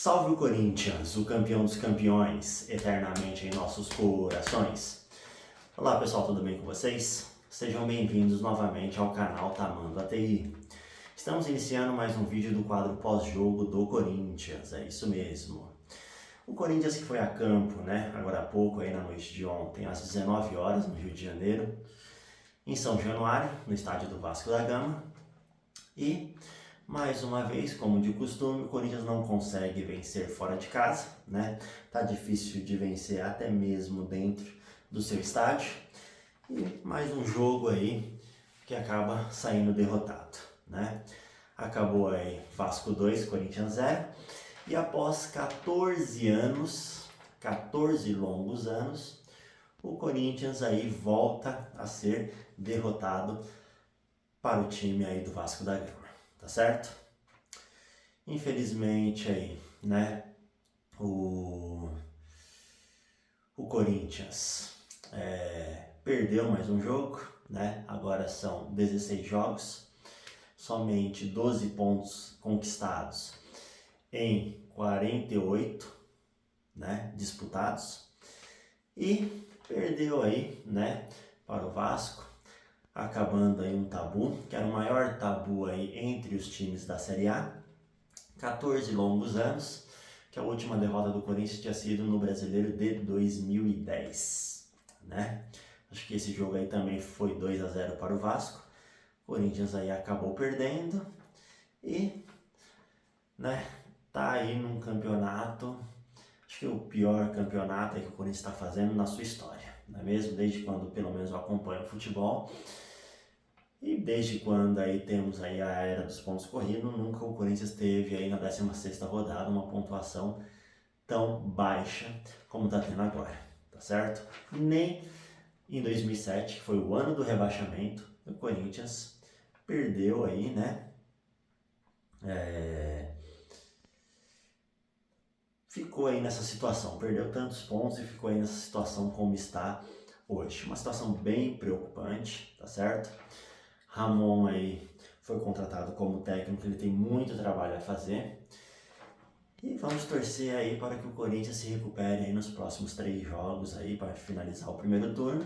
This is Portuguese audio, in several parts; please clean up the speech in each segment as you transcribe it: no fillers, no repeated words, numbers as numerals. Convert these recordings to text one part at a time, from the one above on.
Salve o Corinthians, o campeão dos campeões, eternamente em nossos corações. Olá pessoal, tudo bem com vocês? Sejam bem-vindos novamente ao canal Tamando ATI. Estamos iniciando mais um vídeo do quadro pós-jogo do Corinthians, é isso mesmo. O Corinthians que foi a campo, agora há pouco, aí na noite de ontem, às 19 horas, no Rio de Janeiro, em São Januário, no estádio do Vasco da Gama. E, mais uma vez, como de costume, o Corinthians não consegue vencer fora de casa, Tá difícil de vencer até mesmo dentro do seu estádio. E mais um jogo aí que acaba saindo derrotado, Acabou aí Vasco 2, Corinthians 0. E após 14 anos, 14 longos anos, o Corinthians aí volta a ser derrotado para o time aí do Vasco da Gama, tá certo? Infelizmente aí, o Corinthians perdeu mais um jogo, Agora são 16 jogos, somente 12 pontos conquistados em 48, disputados, e perdeu aí, para o Vasco, acabando aí um tabu, que era o maior tabu aí entre os times da Série A. 14 longos anos, que a última derrota do Corinthians tinha sido no Brasileiro de 2010, Acho que esse jogo aí também foi 2-0 para o Vasco. O Corinthians aí acabou perdendo e, tá aí num campeonato, acho que é o pior campeonato aí que o Corinthians está fazendo na sua história, não é mesmo? Desde quando pelo menos eu acompanho o futebol. E desde quando aí temos aí a era dos pontos corridos, nunca o Corinthians teve aí na 16ª rodada uma pontuação tão baixa como está tendo agora, tá certo? Nem em 2007, que foi o ano do rebaixamento, o Corinthians perdeu aí, ficou aí nessa situação, perdeu tantos pontos e ficou aí nessa situação como está hoje. Uma situação bem preocupante, tá certo? Ramon aí foi contratado como técnico, ele tem muito trabalho a fazer. E vamos torcer aí para que o Corinthians se recupere aí nos próximos 3 jogos aí para finalizar o primeiro turno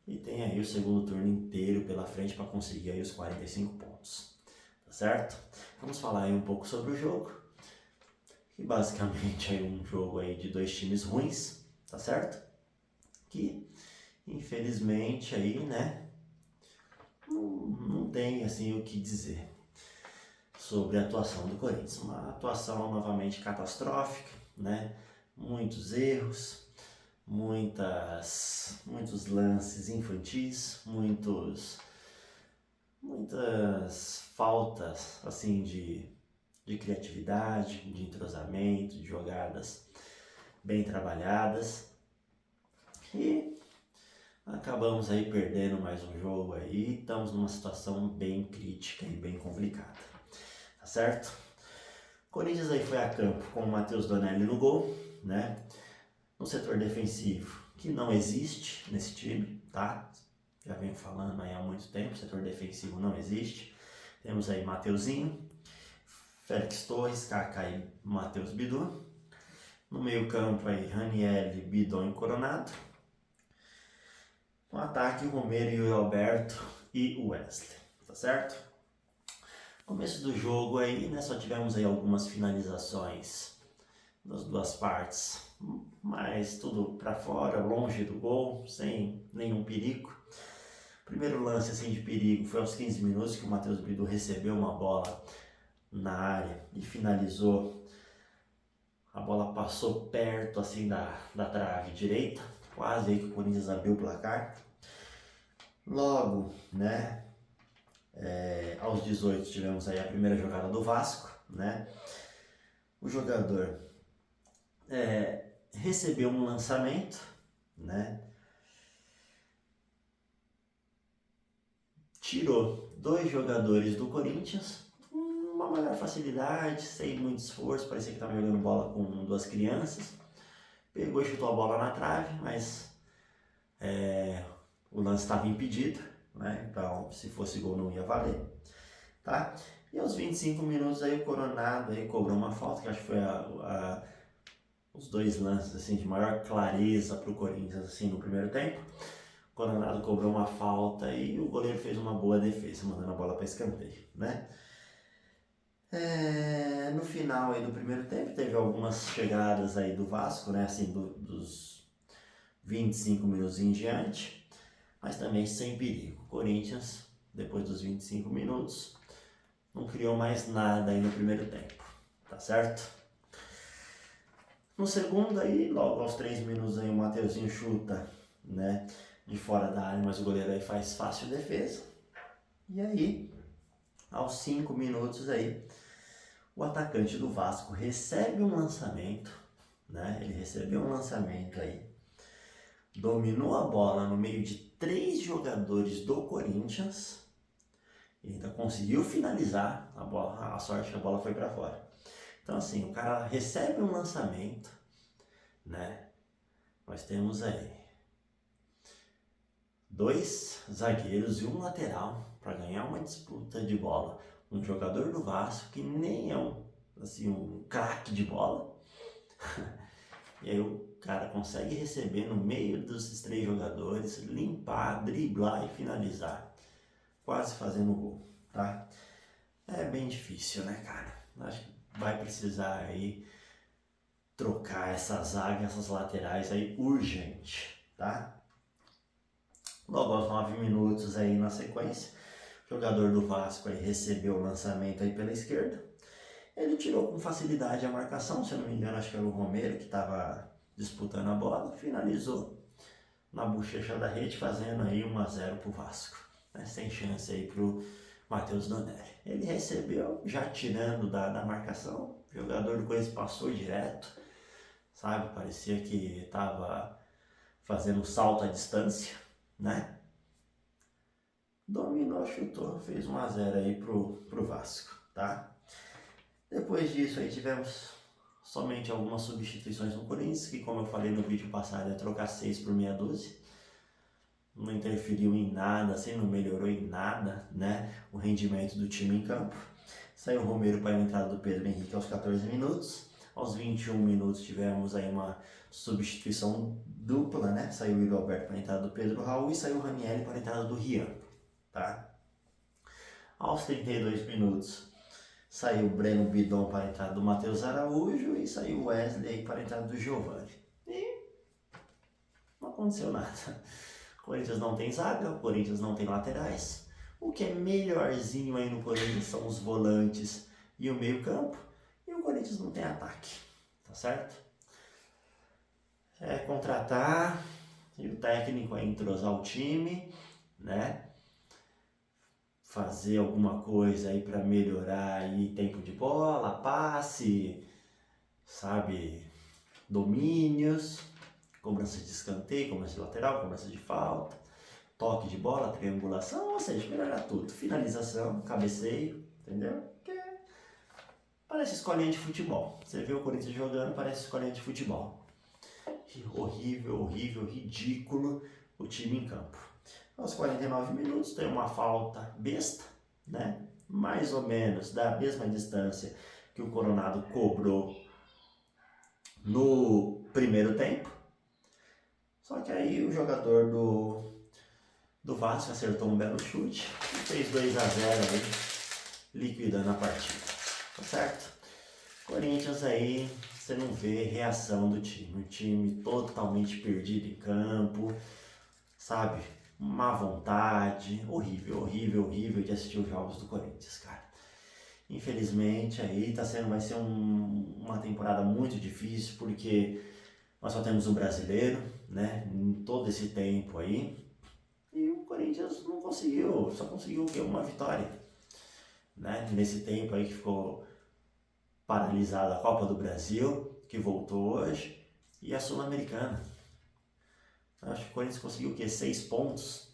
e tenha aí o segundo turno inteiro pela frente para conseguir aí os 45 pontos, tá certo? Vamos falar aí um pouco sobre o jogo, que basicamente é um jogo aí de 2 times ruins, tá certo? Que infelizmente aí, não tem assim o que dizer sobre a atuação do Corinthians. Uma atuação novamente catastrófica, muitos erros, muitos lances infantis, muitas faltas assim de criatividade, de entrosamento, de jogadas bem trabalhadas. E acabamos aí perdendo mais um jogo aí, estamos numa situação bem crítica e bem complicada, tá certo? O Corinthians aí foi a campo com o Matheus Donelli no gol, no setor defensivo, que não existe nesse time, tá? Já venho falando aí há muito tempo, o setor defensivo não existe. Temos aí Mateuzinho, Félix Torres, Kaká e Matheus Bidu. No meio campo aí, Ranieri, Bidon e Coronado. No ataque, o Romero e o Alberto e o Wesley, tá certo? Começo do jogo aí, só tivemos aí algumas finalizações das duas partes, mas tudo para fora, longe do gol, sem nenhum perigo. Primeiro lance assim de perigo foi aos 15 minutos que o Matheus Bidu recebeu uma bola na área e finalizou. A bola passou perto assim da trave direita, quase aí que o Corinthians abriu o placar. Logo, aos 18 tivemos aí a primeira jogada do Vasco, O jogador recebeu um lançamento, Tirou 2 jogadores do Corinthians, uma maior facilidade, sem muito esforço, parecia que estava jogando bola com 2 crianças. Pegou e chutou a bola na trave, mas o lance estava impedido, então se fosse gol não ia valer, tá? E aos 25 minutos aí o Coronado aí cobrou uma falta, que acho que foi os dois lances assim, de maior clareza para o Corinthians assim, no primeiro tempo. O Coronado cobrou uma falta e o goleiro fez uma boa defesa, mandando a bola para escanteio, né? No final aí do primeiro tempo teve algumas chegadas aí do Vasco, né? Assim, dos 25 minutos em diante, mas também sem perigo. O Corinthians, depois dos 25 minutos, não criou mais nada aí no primeiro tempo, tá certo? No segundo aí, logo aos 3 minutos aí o Mateuzinho chuta, né, de fora da área, mas o goleiro aí faz fácil defesa. E aí, aos 5 minutos aí, o atacante do Vasco recebe um lançamento, né, ele recebeu um lançamento aí, dominou a bola no meio de 3 jogadores do Corinthians, e ainda conseguiu finalizar a bola, a sorte que a bola foi para fora. Então assim, o cara recebe um lançamento, né? Nós temos aí 2 zagueiros e um lateral para ganhar uma disputa de bola. Um jogador do Vasco que nem é um craque de bola. E aí o cara consegue receber no meio desses 3 jogadores, limpar, driblar e finalizar, quase fazendo gol, tá? É bem difícil, né, cara? Acho que vai precisar aí trocar essa zaga, essas laterais aí urgente, tá? Logo aos 9 minutos aí na sequência, o jogador do Vasco aí recebeu o lançamento aí pela esquerda. Ele tirou com facilidade a marcação, se eu não me engano, acho que era o Romero que estava disputando a bola, finalizou na bochecha da rede, fazendo aí 1-0 pro Vasco, né? Sem chance aí pro Matheus Donelli. Ele recebeu, já tirando da marcação, o jogador do Corinthians passou direto, sabe? Parecia que estava fazendo salto à distância, né? Dominou, chutou, fez 1-0 aí pro Vasco, tá? Depois disso aí tivemos somente algumas substituições no Corinthians, que como eu falei no vídeo passado, é trocar 6 por meia dúzia. Não interferiu em nada, assim, não melhorou em nada, né, o rendimento do time em campo. Saiu o Romero para a entrada do Pedro Henrique aos 14 minutos. Aos 21 minutos tivemos aí uma substituição dupla, né? Saiu o Yuri Alberto para a entrada do Pedro Raul e saiu o Ranieri para a entrada do Rian, tá? Aos 32 minutos saiu o Breno Bidon para a entrada do Matheus Araújo e saiu o Wesley para a entrada do Giovani. E não aconteceu nada. O Corinthians não tem zaga, o Corinthians não tem laterais. O que é melhorzinho aí no Corinthians são os volantes e o meio campo. E o Corinthians não tem ataque, tá certo? É contratar e o técnico é entrosar o time, né? Fazer alguma coisa aí para melhorar aí tempo de bola, passe, sabe? Domínios, cobrança de escanteio, cobrança de lateral, cobrança de falta, toque de bola, triangulação, ou seja, melhorar tudo. Finalização, cabeceio, entendeu? Porque parece escolinha de futebol. Você vê o Corinthians jogando, parece escolinha de futebol. Horrível, horrível, ridículo o time em campo. Aos 49 minutos tem uma falta besta, né? Mais ou menos da mesma distância que o Coronado cobrou no primeiro tempo. Só que aí o jogador do Vasco acertou um belo chute e fez 2-0 aí, liquidando a partida, tá certo? Corinthians aí, você não vê reação do time, o time totalmente perdido em campo, sabe? Má vontade, horrível, horrível, horrível de assistir os jogos do Corinthians, cara. Infelizmente aí vai ser uma temporada muito difícil, porque nós só temos um brasileiro, né, em todo esse tempo aí, e o Corinthians não conseguiu, só conseguiu uma vitória, né, nesse tempo aí que ficou paralisada a Copa do Brasil, que voltou hoje, e a Sul-Americana. Acho que o Corinthians conseguiu 6 pontos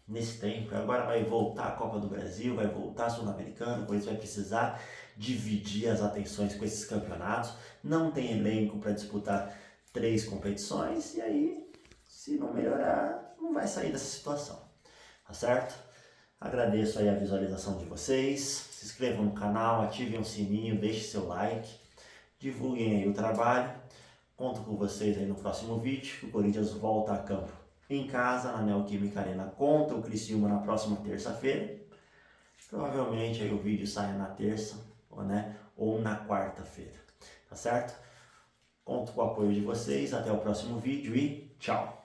nesse tempo, agora vai voltar a Copa do Brasil, vai voltar a Sul-Americana, o Corinthians vai precisar dividir as atenções com esses campeonatos, não tem elenco para disputar 3 competições, e aí, se não melhorar, não vai sair dessa situação, tá certo? Agradeço aí a visualização de vocês, se inscrevam no canal, ativem o sininho, deixem seu like, divulguem aí o trabalho. Conto com vocês aí no próximo vídeo. O Corinthians volta a campo em casa, na Neoquímica Arena, contra o Criciúma na próxima terça-feira. Provavelmente aí o vídeo saia na terça, ou na quarta-feira, tá certo? Conto com o apoio de vocês, até o próximo vídeo e tchau!